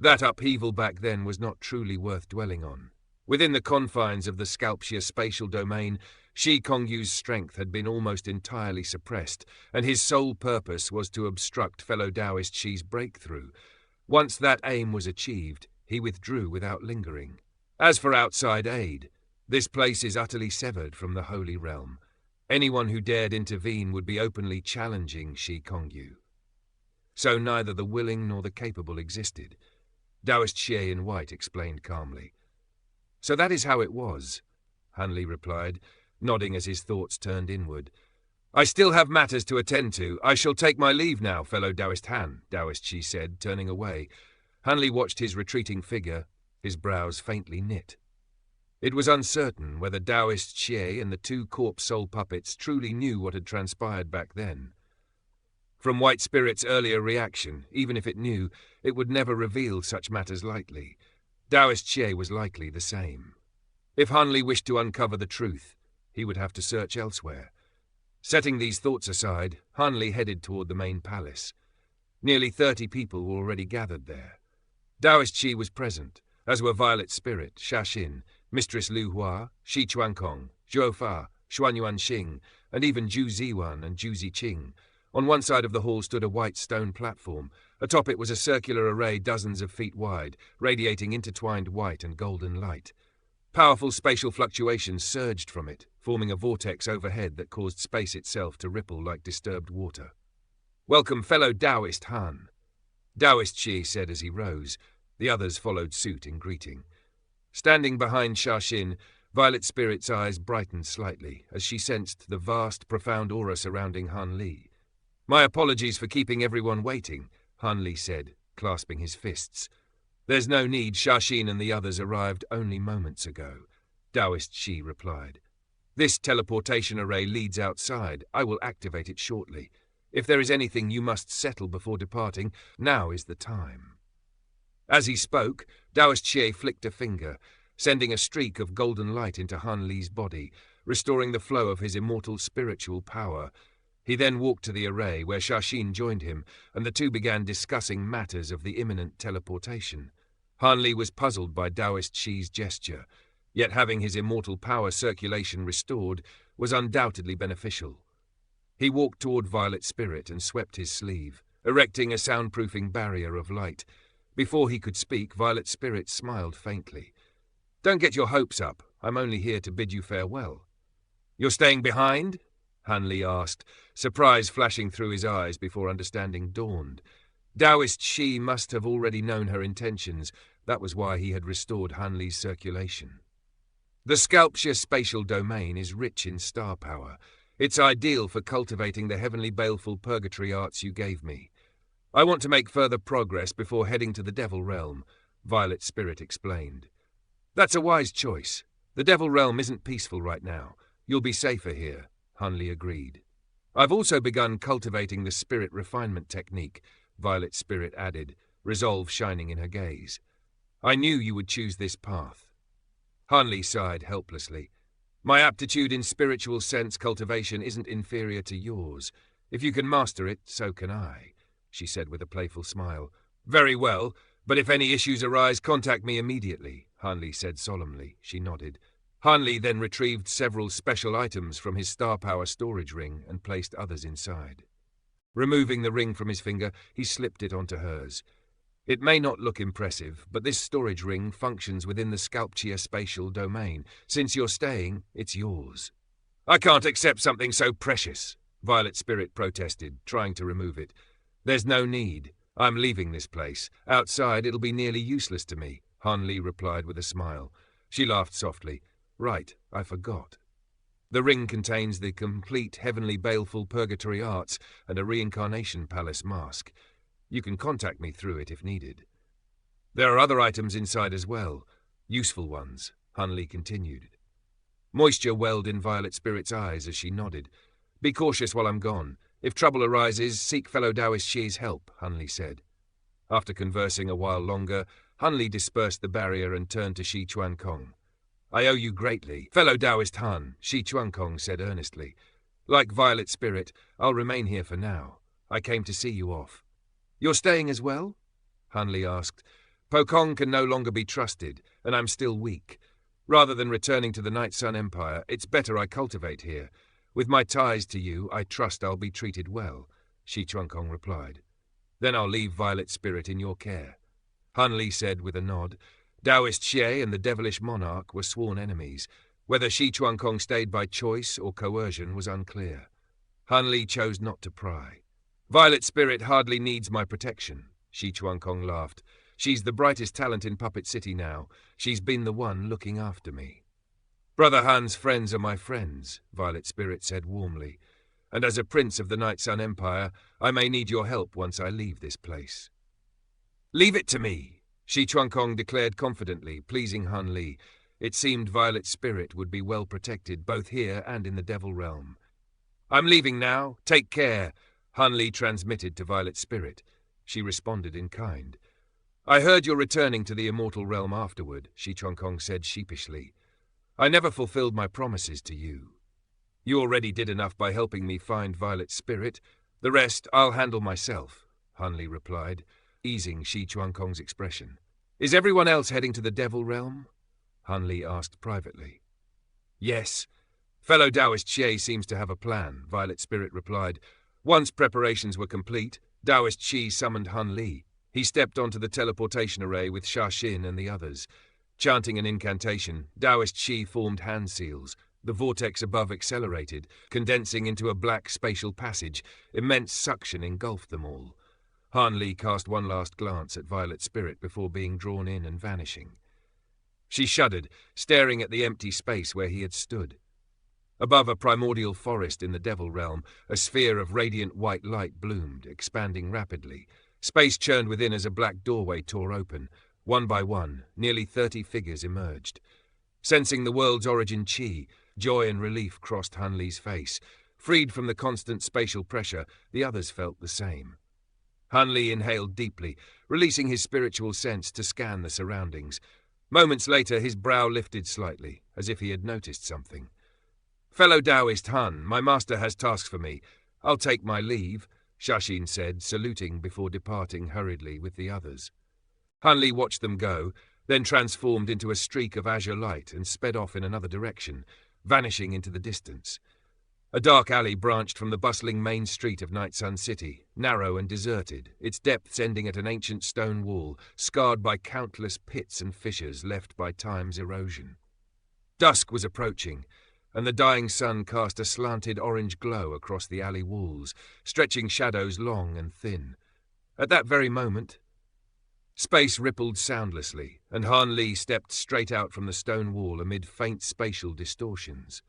That upheaval back then was not truly worth dwelling on. Within the confines of the Sculpture spatial domain, Shi Kongyu's strength had been almost entirely suppressed, and his sole purpose was to obstruct fellow Taoist Shi's breakthrough. Once that aim was achieved, he withdrew without lingering. As for outside aid, this place is utterly severed from the Holy Realm. Anyone who dared intervene would be openly challenging Shi Kongyu. So neither the willing nor the capable existed. Taoist Xie in white explained calmly. So that is how it was, Hanli replied, nodding as his thoughts turned inward. I still have matters to attend to. I shall take my leave now, fellow Taoist Han, Taoist Xie said, turning away. Hanli watched his retreating figure, his brows faintly knit. It was uncertain whether Taoist Xie and the two corpse soul puppets truly knew what had transpired back then. From White Spirit's earlier reaction, even if it knew, it would never reveal such matters lightly. Taoist Xie was likely the same. If Hanli wished to uncover the truth, he would have to search elsewhere. Setting these thoughts aside, Hanli headed toward the main palace. Nearly 30 people were already gathered there. Taoist Xie was present, as were Violet Spirit, Shaxin, Mistress Lu Hua, Shi Chuankong, Zhuo Fa, Xuanyuan Xing, and even Zhu Ziwan and Zhu Ziqing. On one side of the hall stood a white stone platform. Atop it was a circular array dozens of feet wide, radiating intertwined white and golden light. Powerful spatial fluctuations surged from it, forming a vortex overhead that caused space itself to ripple like disturbed water. Welcome, fellow Taoist Han, Taoist Shi said as he rose. The others followed suit in greeting. Standing behind Shaxin, Violet Spirit's eyes brightened slightly as she sensed the vast, profound aura surrounding Hanli. My apologies for keeping everyone waiting, Hanli said, clasping his fists. There's no need, Shaxin and the others arrived only moments ago, Taoist Shi replied. This teleportation array leads outside. I will activate it shortly. If there is anything you must settle before departing, now is the time. As he spoke, Taoist Xie flicked a finger, sending a streak of golden light into Hanli's body, restoring the flow of his immortal spiritual power. He then walked to the array where Shaxin joined him, and the two began discussing matters of the imminent teleportation. Hanli was puzzled by Taoist Shi's gesture, yet having his immortal power circulation restored was undoubtedly beneficial. He walked toward Violet Spirit and swept his sleeve, erecting a soundproofing barrier of light. Before he could speak, Violet Spirit smiled faintly. Don't get your hopes up. I'm only here to bid you farewell. You're staying behind? Hanli asked, surprise flashing through his eyes before understanding dawned. Taoist Shi must have already known her intentions. That was why he had restored Hanli's circulation. The Sculpture spatial domain is rich in star power. It's ideal for cultivating the heavenly baleful purgatory arts you gave me. I want to make further progress before heading to the Devil Realm, Violet Spirit explained. That's a wise choice. The Devil Realm isn't peaceful right now. You'll be safer here, Hanli agreed. I've also begun cultivating the spirit refinement technique, Violet Spirit added, resolve shining in her gaze. I knew you would choose this path. Hanli sighed helplessly. My aptitude in spiritual sense cultivation isn't inferior to yours. If you can master it, so can I, she said with a playful smile. Very well, but if any issues arise, contact me immediately, Hanli said solemnly. She nodded. Hanli then retrieved several special items from his star power storage ring and placed others inside. Removing the ring from his finger, he slipped it onto hers. It may not look impressive, but this storage ring functions within the Sculpture spatial domain. Since you're staying, it's yours. I can't accept something so precious, Violet Spirit protested, trying to remove it. There's no need. I'm leaving this place. Outside, it'll be nearly useless to me, Hanli replied with a smile. She laughed softly. Right, I forgot. The ring contains the complete heavenly baleful purgatory arts and a reincarnation palace mask. You can contact me through it if needed. There are other items inside as well, useful ones, Hanli continued. Moisture welled in Violet Spirit's eyes as she nodded. Be cautious while I'm gone. If trouble arises, seek fellow Taoist Shi's help, Hanli said. After conversing a while longer, Hanli dispersed the barrier and turned to Shi Chuankong. I owe you greatly, fellow Taoist Han, Shi Chuankong said earnestly. Like Violet Spirit, I'll remain here for now. I came to see you off. You're staying as well? Hanli asked. Pokong can no longer be trusted, and I'm still weak. Rather than returning to the Night Sun Empire, it's better I cultivate here. With my ties to you, I trust I'll be treated well, Shi Pokong replied. Then I'll leave Violet Spirit in your care. Han Li said with a nod. Taoist Xie and the devilish monarch were sworn enemies. Whether Shi Pokong stayed by choice or coercion was unclear. Han Li chose not to pry. Violet Spirit hardly needs my protection, Shi Pokong laughed. She's the brightest talent in Puppet City now. She's been the one looking after me. Brother Han's friends are my friends, Violet Spirit said warmly. And as a prince of the Night Sun Empire, I may need your help once I leave this place. Leave it to me, Shi Pokong declared confidently, pleasing Han Li. It seemed Violet Spirit would be well protected both here and in the Devil Realm. I'm leaving now. Take care, Han Li transmitted to Violet Spirit. She responded in kind. I heard you're returning to the Immortal Realm afterward, Shi Pokong said sheepishly. I never fulfilled my promises to you. You already did enough by helping me find Violet Spirit. The rest I'll handle myself, Han Li replied, easing Shi Pokong's expression. Is everyone else heading to the Devil Realm? Han Li asked privately. Yes. Fellow Taoist Xie seems to have a plan, Violet Spirit replied. Once preparations were complete, Taoist Xi summoned Han Li. He stepped onto the teleportation array with Sha Xin and the others. Chanting an incantation, Taoist Xi formed hand seals. The vortex above accelerated, condensing into a black spatial passage. Immense suction engulfed them all. Han Li cast one last glance at Violet Spirit before being drawn in and vanishing. She shuddered, staring at the empty space where he had stood. Above a primordial forest in the Devil Realm, a sphere of radiant white light bloomed, expanding rapidly. Space churned within as a black doorway tore open. One by one, nearly 30 figures emerged. Sensing the world's origin chi, joy and relief crossed Han Li's face. Freed from the constant spatial pressure, the others felt the same. Han Li inhaled deeply, releasing his spiritual sense to scan the surroundings. Moments later, his brow lifted slightly, as if he had noticed something. Fellow Taoist Han, my master has tasks for me. I'll take my leave, Sha Xin said, saluting before departing hurriedly with the others. Han Li watched them go, then transformed into a streak of azure light and sped off in another direction, vanishing into the distance. A dark alley branched from the bustling main street of Night Sun City, narrow and deserted, its depths ending at an ancient stone wall, scarred by countless pits and fissures left by time's erosion. Dusk was approaching, and the dying sun cast a slanted orange glow across the alley walls, stretching shadows long and thin. At that very moment, space rippled soundlessly, and Han Li stepped straight out from the stone wall amid faint spatial distortions.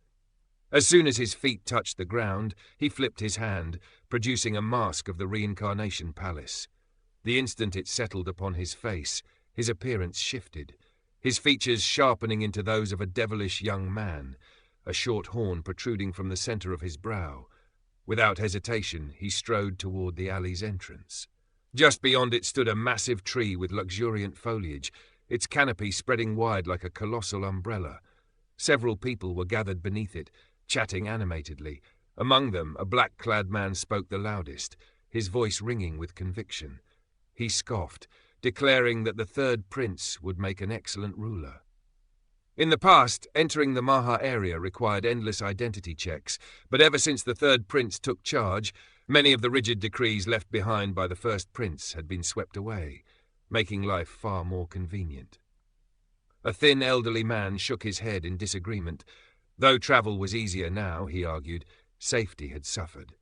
As soon as his feet touched the ground, he flipped his hand, producing a mask of the Reincarnation Palace. The instant it settled upon his face, his appearance shifted, his features sharpening into those of a devilish young man, a short horn protruding from the center of his brow. Without hesitation, he strode toward the alley's entrance. Just beyond it stood a massive tree with luxuriant foliage, its canopy spreading wide like a colossal umbrella. Several people were gathered beneath it, chatting animatedly. Among them, a black-clad man spoke the loudest, his voice ringing with conviction. He scoffed, declaring that the third prince would make an excellent ruler. In the past, entering the Maha area required endless identity checks, but ever since the third prince took charge, many of the rigid decrees left behind by the first prince had been swept away, making life far more convenient. A thin, elderly man shook his head in disagreement. Though travel was easier now, he argued, safety had suffered.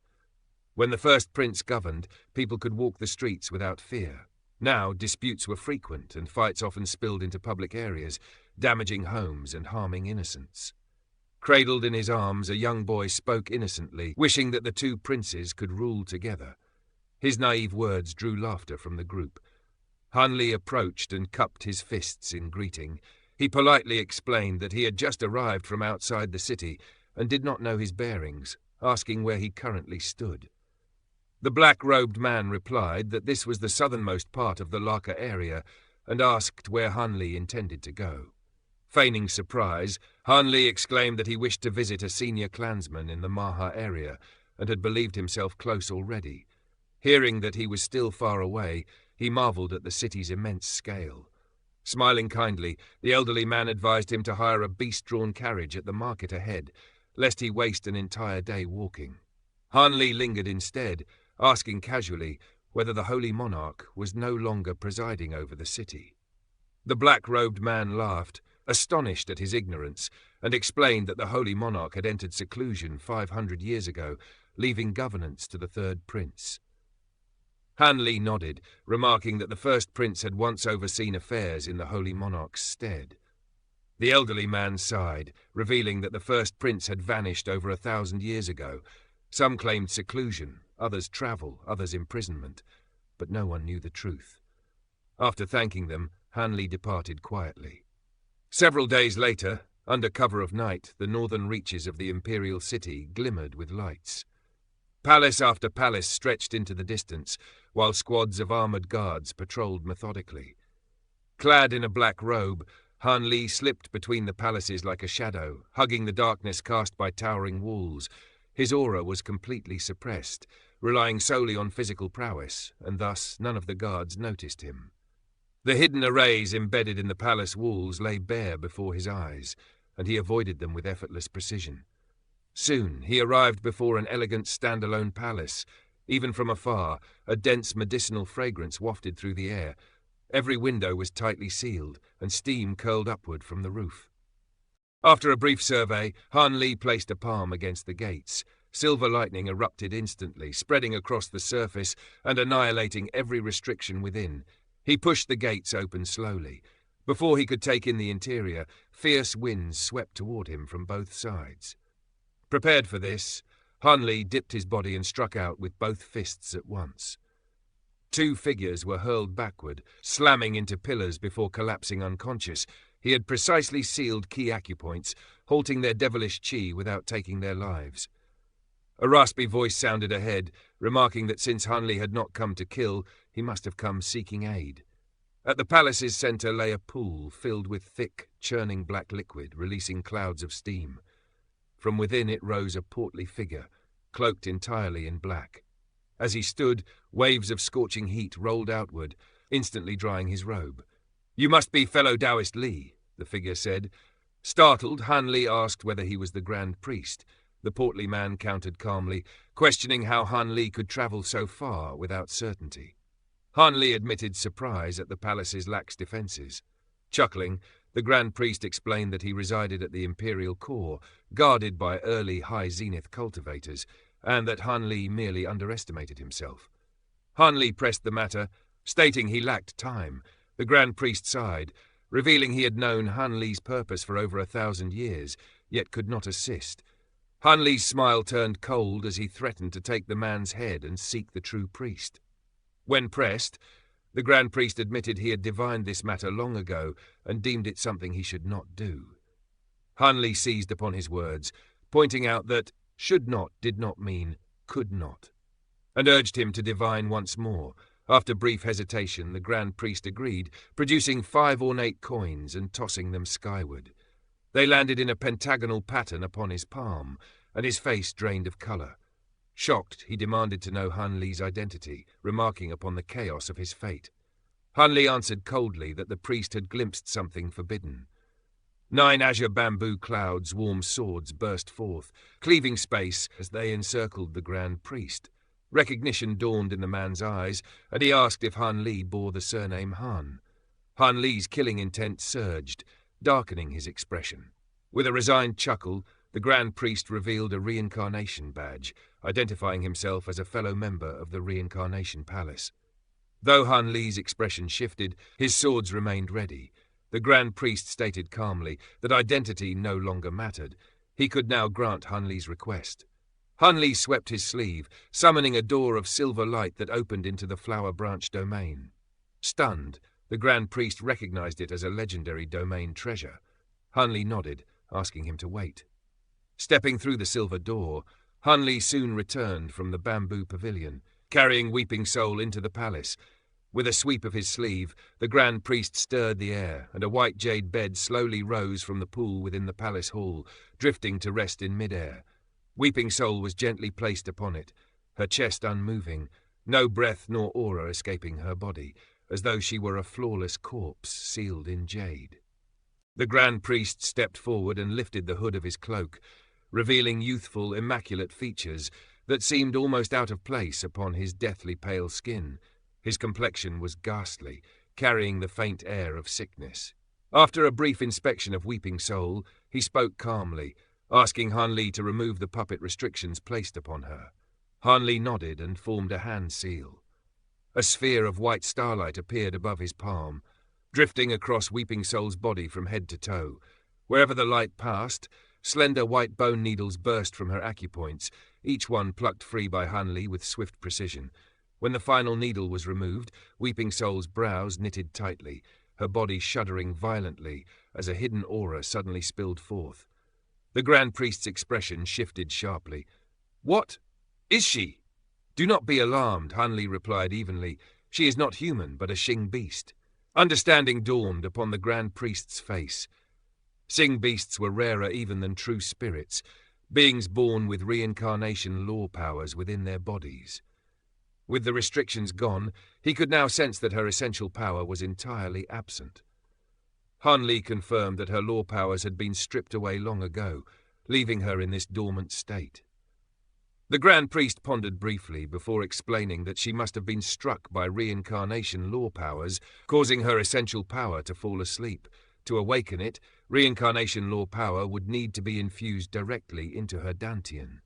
When the first prince governed, people could walk the streets without fear. Now, disputes were frequent, and fights often spilled into public areas, damaging homes and harming innocents. Cradled in his arms, a young boy spoke innocently, wishing that the two princes could rule together. His naive words drew laughter from the group. Han Li approached and cupped his fists in greeting. He politely explained that he had just arrived from outside the city and did not know his bearings, asking where he currently stood. The black-robed man replied that this was the southernmost part of the Lhasa area and asked where Han Li intended to go. Feigning surprise, Han Li exclaimed that he wished to visit a senior clansman in the Maha area and had believed himself close already. Hearing that he was still far away, he marveled at the city's immense scale. Smiling kindly, the elderly man advised him to hire a beast-drawn carriage at the market ahead, lest he waste an entire day walking. Han Li lingered instead, asking casually whether the Holy Monarch was no longer presiding over the city. The black-robed man laughed, astonished at his ignorance, and explained that the Holy Monarch had entered seclusion 500 years ago, leaving governance to the third prince. Han Li nodded, remarking that the first prince had once overseen affairs in the Holy Monarch's stead. The elderly man sighed, revealing that the first prince had vanished over 1,000 years ago. Some claimed seclusion, others travel, others imprisonment, but no one knew the truth. After thanking them, Han Li departed quietly. Several days later, under cover of night, the northern reaches of the imperial city glimmered with lights. Palace after palace stretched into the distance, while squads of armoured guards patrolled methodically. Clad in a black robe, Han Li slipped between the palaces like a shadow, hugging the darkness cast by towering walls. His aura was completely suppressed, relying solely on physical prowess, and thus none of the guards noticed him. The hidden arrays embedded in the palace walls lay bare before his eyes, and he avoided them with effortless precision. Soon he arrived before an elegant standalone palace. Even from afar, a dense medicinal fragrance wafted through the air. Every window was tightly sealed, and steam curled upward from the roof. After a brief survey, Han Li placed a palm against the gates. Silver lightning erupted instantly, spreading across the surface and annihilating every restriction within. He pushed the gates open slowly. Before he could take in the interior, fierce winds swept toward him from both sides. Prepared for this, Han Li dipped his body and struck out with both fists at once. Two figures were hurled backward, slamming into pillars before collapsing unconscious. He had precisely sealed key acupoints, halting their devilish chi without taking their lives. A raspy voice sounded ahead, remarking that since Han Li had not come to kill, he must have come seeking aid. At the palace's centre lay a pool filled with thick, churning black liquid, releasing clouds of steam. From within it rose a portly figure, cloaked entirely in black. As he stood, waves of scorching heat rolled outward, instantly drying his robe. "You must be fellow Taoist Li," the figure said. Startled, Han Li asked whether he was the Grand Priest. The portly man countered calmly, questioning how Han Li could travel so far without certainty. Han Li admitted surprise at the palace's lax defences. Chuckling, the Grand Priest explained that he resided at the Imperial Core, guarded by early High Zenith cultivators, and that Han Li merely underestimated himself. Han Li pressed the matter, stating he lacked time. The Grand Priest sighed, revealing he had known Han Li's purpose for over 1,000 years, yet could not assist. Han Li's smile turned cold as he threatened to take the man's head and seek the true priest. When pressed, the Grand Priest admitted he had divined this matter long ago and deemed it something he should not do. Han Li seized upon his words, pointing out that should not did not mean could not, and urged him to divine once more. After brief hesitation, the Grand Priest agreed, producing 5 ornate coins and tossing them skyward. They landed in a pentagonal pattern upon his palm, and his face drained of colour. Shocked, he demanded to know Han Li's identity, remarking upon the chaos of his fate. Han Li answered coldly that the priest had glimpsed something forbidden. 9 azure bamboo clouds, warm swords burst forth, cleaving space as they encircled the Grand Priest. Recognition dawned in the man's eyes, and he asked if Han Li bore the surname Han. Han Li's killing intent surged, darkening his expression. With a resigned chuckle, the Grand Priest revealed a reincarnation badge, identifying himself as a fellow member of the Reincarnation Palace. Though Han Li's expression shifted, his swords remained ready. The Grand Priest stated calmly that identity no longer mattered. He could now grant Han Li's request. Han Li swept his sleeve, summoning a door of silver light that opened into the Flower Branch domain. Stunned, the Grand Priest recognized it as a legendary domain treasure. Han Li nodded, asking him to wait. Stepping through the silver door, Han Li soon returned from the bamboo pavilion, carrying Weeping Soul into the palace. With a sweep of his sleeve, the Grand Priest stirred the air, and a white jade bed slowly rose from the pool within the palace hall, drifting to rest in mid-air. Weeping Soul was gently placed upon it, her chest unmoving, no breath nor aura escaping her body, as though she were a flawless corpse sealed in jade. The Grand Priest stepped forward and lifted the hood of his cloak, revealing youthful, immaculate features that seemed almost out of place upon his deathly pale skin. His complexion was ghastly, carrying the faint air of sickness. After a brief inspection of Weeping Soul, he spoke calmly, asking Han Li to remove the puppet restrictions placed upon her. Han Li nodded and formed a hand seal. A sphere of white starlight appeared above his palm, drifting across Weeping Soul's body from head to toe. Wherever the light passed, slender white bone needles burst from her acupoints, each one plucked free by Han Li with swift precision. When the final needle was removed, Weeping Soul's brows knitted tightly, her body shuddering violently as a hidden aura suddenly spilled forth. The Grand Priest's expression shifted sharply. "What is she?" "Do not be alarmed," Han Li replied evenly. "She is not human, but a Xing beast." Understanding dawned upon the Grand Priest's face. Xing beasts were rarer even than true spirits, beings born with reincarnation law powers within their bodies. With the restrictions gone, he could now sense that her essential power was entirely absent. Han Li confirmed that her law powers had been stripped away long ago, leaving her in this dormant state. The Grand Priest pondered briefly before explaining that she must have been struck by reincarnation law powers, causing her essential power to fall asleep. To awaken it, reincarnation law power would need to be infused directly into her dantian.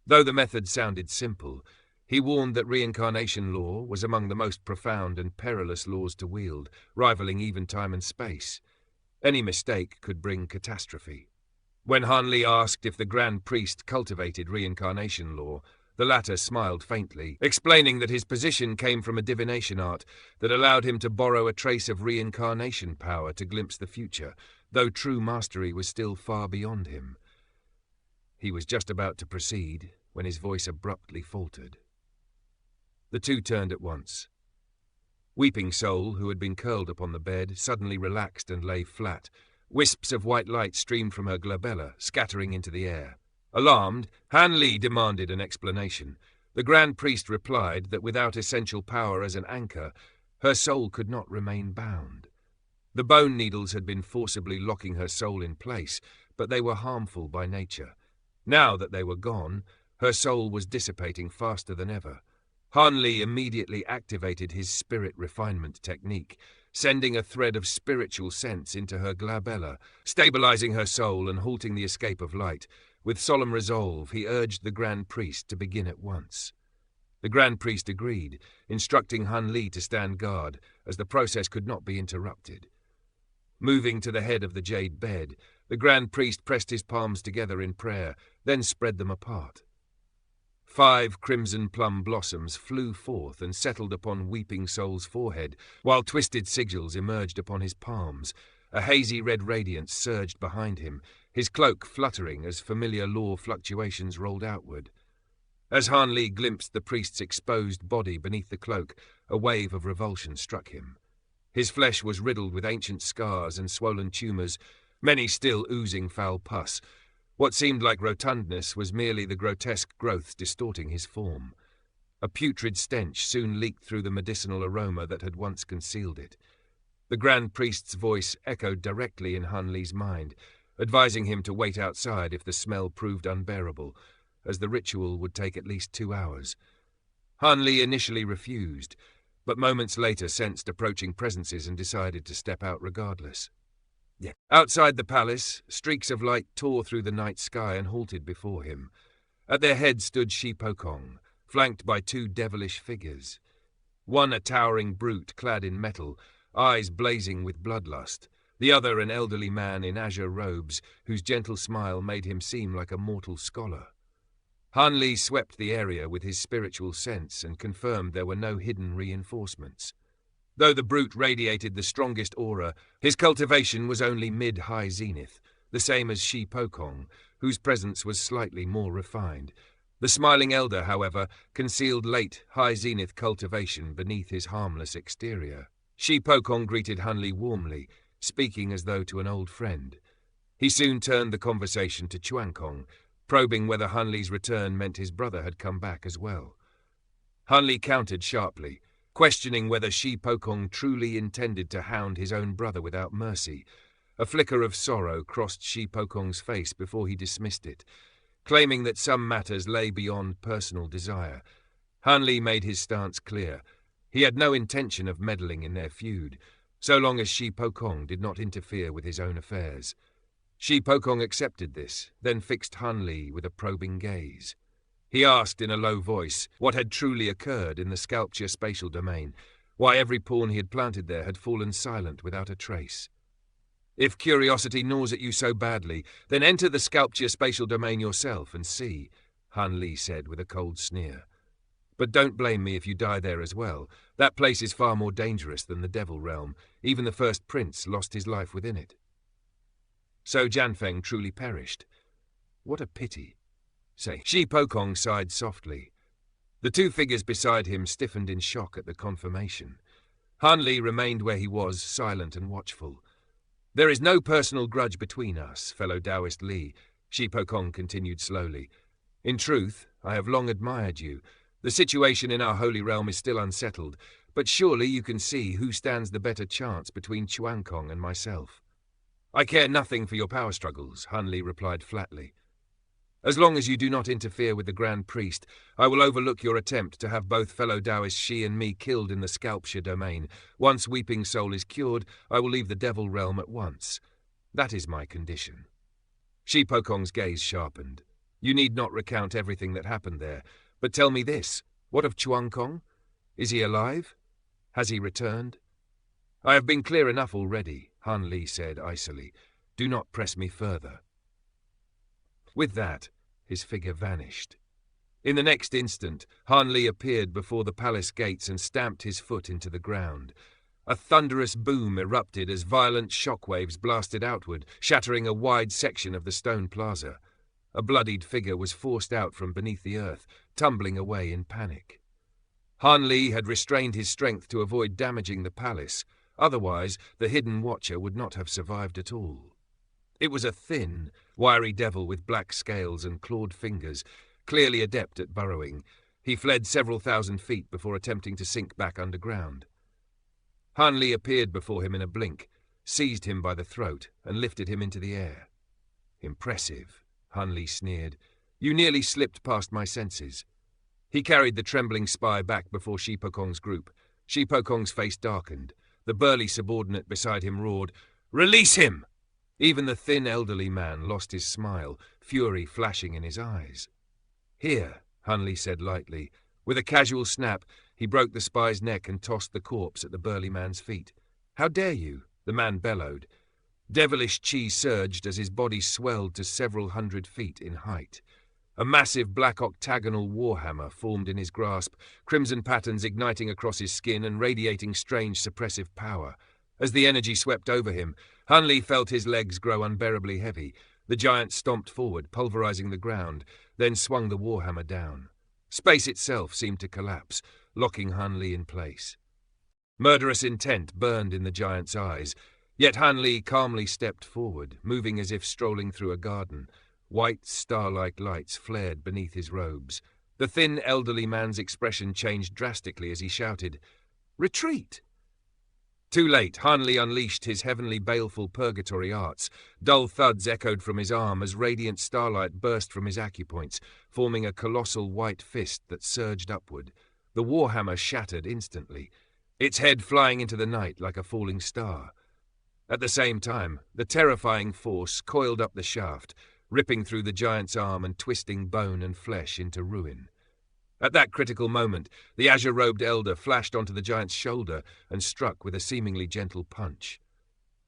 Though the method sounded simple, he warned that reincarnation law was among the most profound and perilous laws to wield, rivaling even time and space. Any mistake could bring catastrophe. When Han Li asked if the Grand Priest cultivated reincarnation law, the latter smiled faintly, explaining that his position came from a divination art that allowed him to borrow a trace of reincarnation power to glimpse the future, though true mastery was still far beyond him. He was just about to proceed when his voice abruptly faltered. The two turned at once. Weeping Soul, who had been curled upon the bed, suddenly relaxed and lay flat. Wisps of white light streamed from her glabella, scattering into the air. Alarmed, Han Li demanded an explanation. The Grand Priest replied that without essential power as an anchor, her soul could not remain bound. The bone needles had been forcibly locking her soul in place, but they were harmful by nature. Now that they were gone, her soul was dissipating faster than ever. Han Li immediately activated his spirit refinement technique, sending a thread of spiritual sense into her glabella, stabilizing her soul and halting the escape of light. With solemn resolve, he urged the Grand Priest to begin at once. The Grand Priest agreed, instructing Han Li to stand guard, as the process could not be interrupted. Moving to the head of the jade bed, the Grand Priest pressed his palms together in prayer, then spread them apart. 5 crimson plum blossoms flew forth and settled upon Weeping Soul's forehead, while twisted sigils emerged upon his palms. A hazy red radiance surged behind him, his cloak fluttering as familiar law fluctuations rolled outward. As Han Li glimpsed the priest's exposed body beneath the cloak, a wave of revulsion struck him. His flesh was riddled with ancient scars and swollen tumors, many still oozing foul pus. What seemed like rotundness was merely the grotesque growths distorting his form. A putrid stench soon leaked through the medicinal aroma that had once concealed it. The Grand Priest's voice echoed directly in Han Li's mind, advising him to wait outside if the smell proved unbearable, as the ritual would take at least 2 hours. Han Li initially refused, but moments later sensed approaching presences and decided to step out regardless. Outside the palace, streaks of light tore through the night sky and halted before him. At their head stood Shi Pokong, flanked by 2 devilish figures. One a towering brute clad in metal, eyes blazing with bloodlust. The other an elderly man in azure robes, whose gentle smile made him seem like a mortal scholar. Han Li swept the area with his spiritual sense and confirmed there were no hidden reinforcements. Though the brute radiated the strongest aura, his cultivation was only mid-high zenith, the same as Shi Pokong, whose presence was slightly more refined. The smiling elder, however, concealed late high zenith cultivation beneath his harmless exterior. Shi Pokong greeted Han Li warmly, speaking as though to an old friend. He soon turned the conversation to Chuan Kong, probing whether Han Li's return meant his brother had come back as well. Han Li countered sharply, questioning whether Shi Pokong truly intended to hound his own brother without mercy. A flicker of sorrow crossed Shi Pokong's face before he dismissed it, claiming that some matters lay beyond personal desire. Han Li made his stance clear. He had no intention of meddling in their feud, so long as Shi Pokong did not interfere with his own affairs. Shi Pokong accepted this, then fixed Han Li with a probing gaze. He asked in a low voice what had truly occurred in the sculpture spatial domain, why every pawn he had planted there had fallen silent without a trace. If curiosity gnaws at you so badly, then enter the sculpture spatial domain yourself and see, Han Li said with a cold sneer. But don't blame me if you die there as well. That place is far more dangerous than the Devil Realm. Even the first prince lost his life within it. So Jianfeng truly perished. What a pity. Say, Shi Pokong sighed softly. The two figures beside him stiffened in shock at the confirmation. Han Li remained where he was, silent and watchful. There is no personal grudge between us, fellow Taoist Li, Shi Pokong continued slowly. In truth, I have long admired you. The situation in our holy realm is still unsettled, but surely you can see who stands the better chance between Chuankong and myself. I care nothing for your power struggles, Han Li replied flatly. As long as you do not interfere with the Grand Priest, I will overlook your attempt to have both fellow Taoist Shi and me killed in the sculpture domain. Once Weeping Soul is cured, I will leave the Devil Realm at once. That is my condition. Shi Pokong's gaze sharpened. You need not recount everything that happened there, but tell me this, what of Chuankong? Is he alive? Has he returned? I have been clear enough already, Han Li said icily. Do not press me further. With that, his figure vanished. In the next instant, Han Li appeared before the palace gates and stamped his foot into the ground. A thunderous boom erupted as violent shockwaves blasted outward, shattering a wide section of the stone plaza. A bloodied figure was forced out from beneath the earth, tumbling away in panic. Han Li had restrained his strength to avoid damaging the palace. Otherwise, the hidden watcher would not have survived at all. It was a thin, wiry devil with black scales and clawed fingers, clearly adept at burrowing. He fled several thousand feet before attempting to sink back underground. Han Li appeared before him in a blink, seized him by the throat, and lifted him into the air. Impressive, Han Li sneered. You nearly slipped past my senses. He carried the trembling spy back before Shi Pokong's group. Shi Pokong's face darkened. The burly subordinate beside him roared, "Release him!" Even the thin elderly man lost his smile, fury flashing in his eyes. Here, Han Li said lightly. With a casual snap, he broke the spy's neck and tossed the corpse at the burly man's feet. How dare you? The man bellowed. Devilish chi surged as his body swelled to several 100 feet in height. A massive black octagonal warhammer formed in his grasp, crimson patterns igniting across his skin and radiating strange suppressive power. As the energy swept over him, Han Li felt his legs grow unbearably heavy. The giant stomped forward, pulverizing the ground, then swung the warhammer down. Space itself seemed to collapse, locking Han Li in place. Murderous intent burned in the giant's eyes, yet Han Li calmly stepped forward, moving as if strolling through a garden. White, star-like lights flared beneath his robes. The thin, elderly man's expression changed drastically as he shouted, "Retreat!" Too late, Han Li unleashed his heavenly baleful purgatory arts. Dull thuds echoed from his arm as radiant starlight burst from his acupoints, forming a colossal white fist that surged upward. The warhammer shattered instantly, its head flying into the night like a falling star. At the same time, the terrifying force coiled up the shaft, ripping through the giant's arm and twisting bone and flesh into ruin. At that critical moment, the azure-robed elder flashed onto the giant's shoulder and struck with a seemingly gentle punch.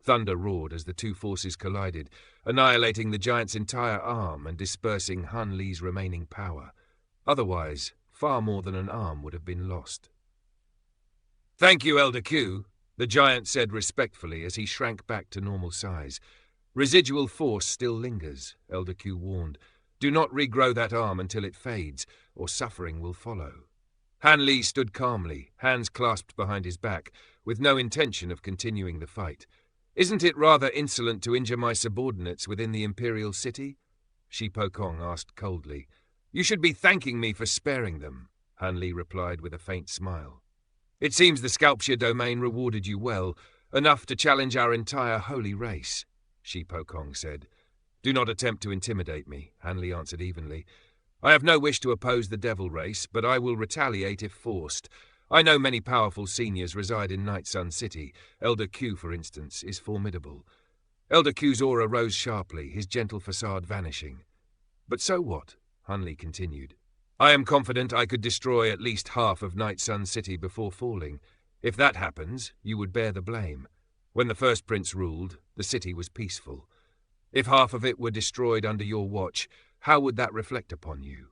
Thunder roared as the two forces collided, annihilating the giant's entire arm and dispersing Han Li's remaining power. Otherwise, far more than an arm would have been lost. "Thank you, Elder Q," the giant said respectfully as he shrank back to normal size. "Residual force still lingers," Elder Q warned. "Do not regrow that arm until it fades, or suffering will follow." Han Li stood calmly, hands clasped behind his back, with no intention of continuing the fight. "Isn't it rather insolent to injure my subordinates within the imperial city?" Shi Pokong asked coldly. "You should be thanking me for sparing them." Hanli replied with a faint smile. It seems the Sculpture domain rewarded you well, enough to challenge our entire holy race, Shi Pokong said. Do not attempt to intimidate me, Hanli answered evenly. I have no wish to oppose the devil race, but I will retaliate if forced. I know many powerful seniors reside in Night Sun City. Elder Q, for instance, is formidable. Elder Q's aura rose sharply, his gentle facade vanishing. But so what? Hanli continued. I am confident I could destroy at least half of Night Sun City before falling. If that happens, you would bear the blame. When the first prince ruled, the city was peaceful. If half of it were destroyed under your watch, how would that reflect upon you?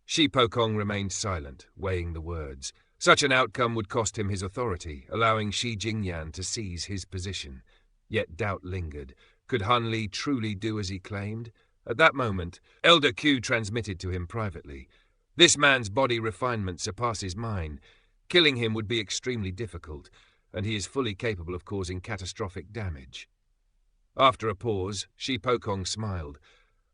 Shi Pokong remained silent, weighing the words. Such an outcome would cost him his authority, allowing Shi Jingyan to seize his position. Yet doubt lingered. Could Hanli truly do as he claimed? At that moment, Elder Q transmitted to him privately. This man's body refinement surpasses mine. Killing him would be extremely difficult, and he is fully capable of causing catastrophic damage. After a pause, Shi Pokong smiled.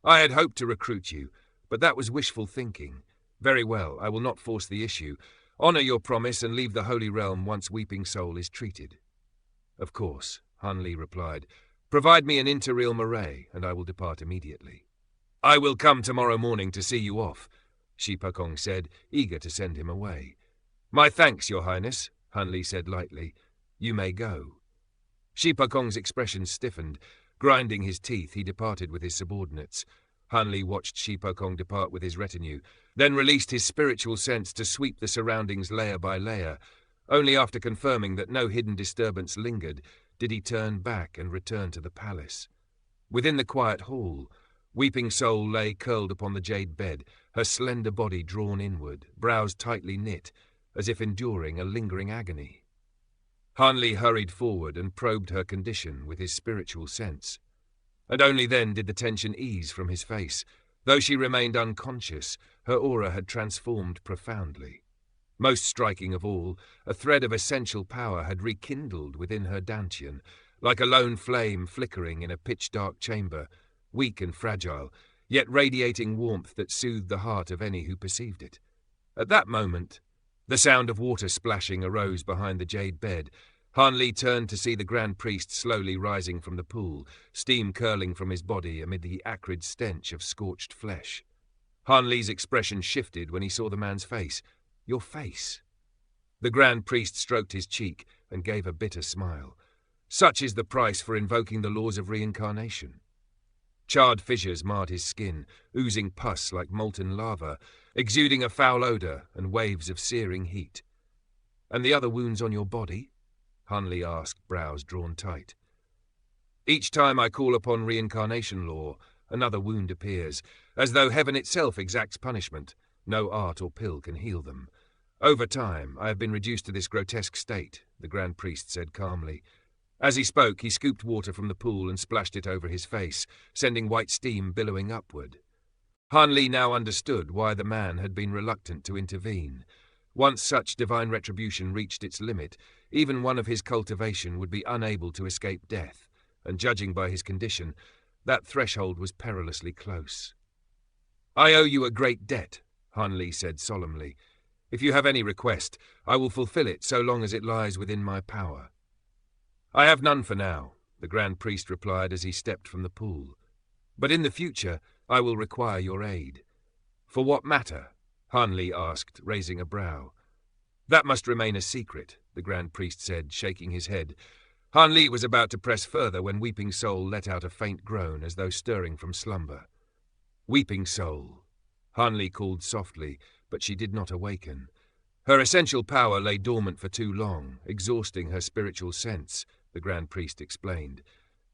I had hoped to recruit you, but that was wishful thinking. Very well, I will not force the issue. Honor your promise and leave the Holy Realm once Weeping Soul is treated. Of course, Hanli replied. Provide me an interrealm array, and I will depart immediately. I will come tomorrow morning to see you off, Shi Pokong said, eager to send him away. My thanks, Your Highness, Hanli said lightly. You may go. Shi Pokong's expression stiffened. Grinding his teeth, he departed with his subordinates. Hanli watched Shi Pokong depart with his retinue, then released his spiritual sense to sweep the surroundings layer by layer. Only after confirming that no hidden disturbance lingered did he turn back and return to the palace. Within the quiet hall, Weeping Soul lay curled upon the jade bed, her slender body drawn inward, brows tightly knit, as if enduring a lingering agony. Hanli hurried forward and probed her condition with his spiritual sense. And only then did the tension ease from his face. Though she remained unconscious, her aura had transformed profoundly. Most striking of all, a thread of essential power had rekindled within her dantian, like a lone flame flickering in a pitch-dark chamber, weak and fragile, yet radiating warmth that soothed the heart of any who perceived it. At that moment, the sound of water splashing arose behind the jade bed. Hanli turned to see the Grand Priest slowly rising from the pool, steam curling from his body amid the acrid stench of scorched flesh. Hanli's expression shifted when he saw the man's face. Your face. The Grand Priest stroked his cheek and gave a bitter smile. Such is the price for invoking the laws of reincarnation. Charred fissures marred his skin, oozing pus like molten lava, exuding a foul odor and waves of searing heat. And the other wounds on your body? Hanli asked, brows drawn tight. Each time I call upon reincarnation law, another wound appears, as though heaven itself exacts punishment. No art or pill can heal them. Over time, I have been reduced to this grotesque state, the Grand Priest said calmly. As he spoke, he scooped water from the pool and splashed it over his face, sending white steam billowing upward. Hanli now understood why the man had been reluctant to intervene. Once such divine retribution reached its limit, even one of his cultivation would be unable to escape death, and judging by his condition, that threshold was perilously close. I owe you a great debt, Hanli said solemnly. If you have any request, I will fulfill it so long as it lies within my power. I have none for now, the Grand Priest replied as he stepped from the pool. But in the future, I will require your aid. For what matter? Hanli asked, raising a brow. That must remain a secret, the Grand Priest said, shaking his head. Hanli was about to press further when Weeping Soul let out a faint groan as though stirring from slumber. Weeping Soul, Hanli called softly, but she did not awaken. Her essential power lay dormant for too long, exhausting her spiritual sense, the Grand Priest explained.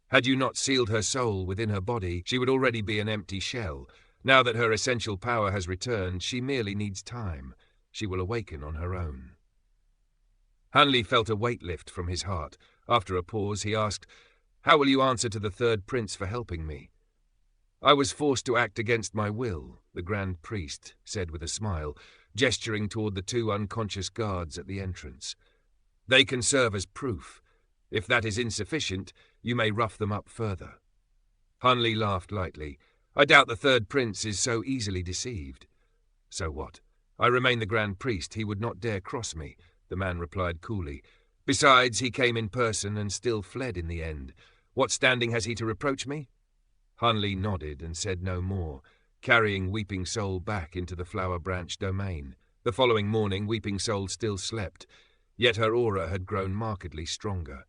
Had you not sealed her soul within her body, she would already be an empty shell. Now that her essential power has returned, she merely needs time. She will awaken on her own. Hanli felt a weight lift from his heart. After a pause, he asked, How will you answer to the third prince for helping me? I was forced to act against my will, the Grand Priest said with a smile, gesturing toward the two unconscious guards at the entrance. They can serve as proof. If that is insufficient, you may rough them up further. Hanli laughed lightly. I doubt the third prince is so easily deceived. So what? I remain the Grand Priest. He would not dare cross me, the man replied coolly. Besides, he came in person and still fled in the end. What standing has he to reproach me? Hanli nodded and said no more, carrying Weeping Soul back into the Flower Branch domain. The following morning, Weeping Soul still slept, yet her aura had grown markedly stronger.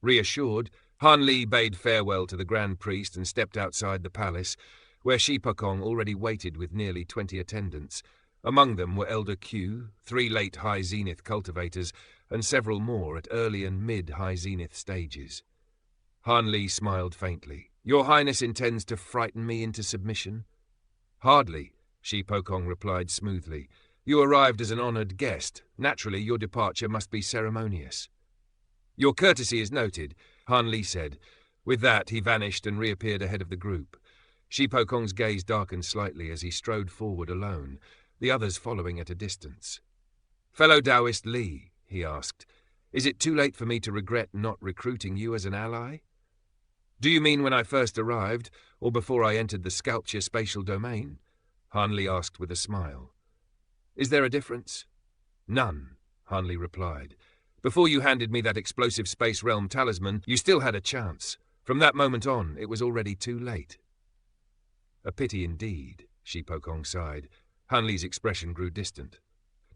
Reassured, Hanli bade farewell to the Grand Priest and stepped outside the palace, where Shi Pokong already waited with nearly 20 attendants. Among them were Elder Q, 3 late High Zenith cultivators, and several more at early and mid-High Zenith stages. Hanli smiled faintly. Your Highness intends to frighten me into submission? Hardly, Shi Pokong replied smoothly. You arrived as an honored guest. Naturally, your departure must be ceremonious. Your courtesy is noted, Hanli said. With that, he vanished and reappeared ahead of the group. Shi Pokong's gaze darkened slightly as he strode forward alone, the others following at a distance. Fellow Taoist Li, he asked, is it too late for me to regret not recruiting you as an ally? Do you mean when I first arrived, or before I entered the Sculpture spatial domain? Hanli asked with a smile. Is there a difference? None, Hanli replied. Before you handed me that explosive space realm talisman, you still had a chance. From that moment on, it was already too late. A pity indeed, Shi Pokong sighed. Hanli's expression grew distant.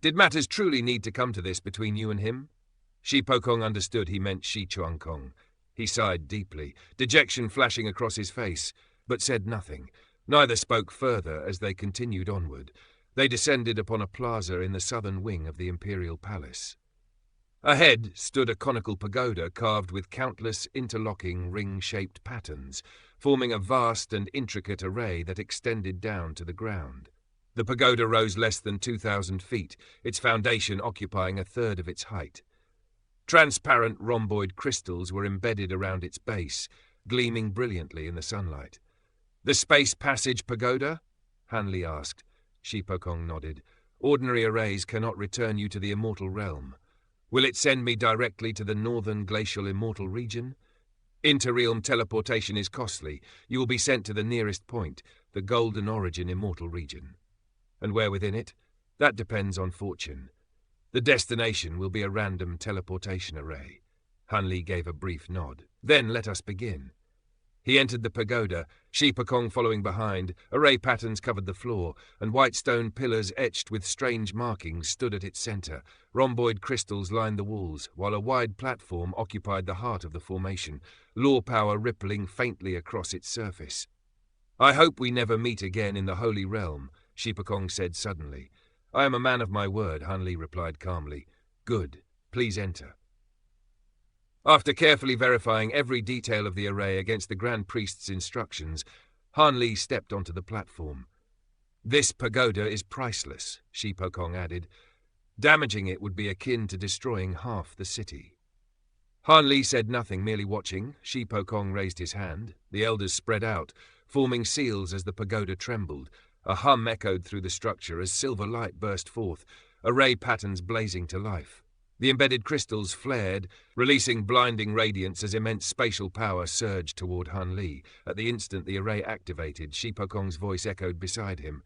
Did matters truly need to come to this between you and him? Shi Pokong understood he meant Shi Chuankong. He sighed deeply, dejection flashing across his face, but said nothing. Neither spoke further as they continued onward. They descended upon a plaza in the southern wing of the Imperial Palace. Ahead stood a conical pagoda carved with countless interlocking ring-shaped patterns, forming a vast and intricate array that extended down to the ground. The pagoda rose less than 2,000 feet, its foundation occupying a third of its height. Transparent rhomboid crystals were embedded around its base, gleaming brilliantly in the sunlight. The Space Passage Pagoda? Hanli asked. Shi Pokong nodded. Ordinary arrays cannot return you to the Immortal Realm. Will it send me directly to the northern glacial immortal region? Interrealm teleportation is costly. You will be sent to the nearest point, the Golden Origin immortal region. And where within it? That depends on fortune. The destination will be a random teleportation array. Hanli gave a brief nod. Then let us begin. He entered the pagoda, Shi Pokong following behind. Array patterns covered the floor, and white stone pillars etched with strange markings stood at its center. Rhomboid crystals lined the walls, while a wide platform occupied the heart of the formation, law power rippling faintly across its surface. I hope we never meet again in the Holy Realm, Shi Pokong said suddenly. I am a man of my word, Hanli replied calmly. Good. Please enter. After carefully verifying every detail of the array against the Grand Priest's instructions, Hanli stepped onto the platform. This pagoda is priceless, Shi Pokong added. Damaging it would be akin to destroying half the city. Hanli said nothing, merely watching. Shi Pokong raised his hand. The elders spread out, forming seals as the pagoda trembled. A hum echoed through the structure as silver light burst forth, array patterns blazing to life. The embedded crystals flared, releasing blinding radiance as immense spatial power surged toward Hanli. At the instant the array activated, Shi Pokong's voice echoed beside him.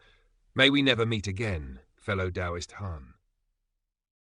May we never meet again, fellow Taoist Han.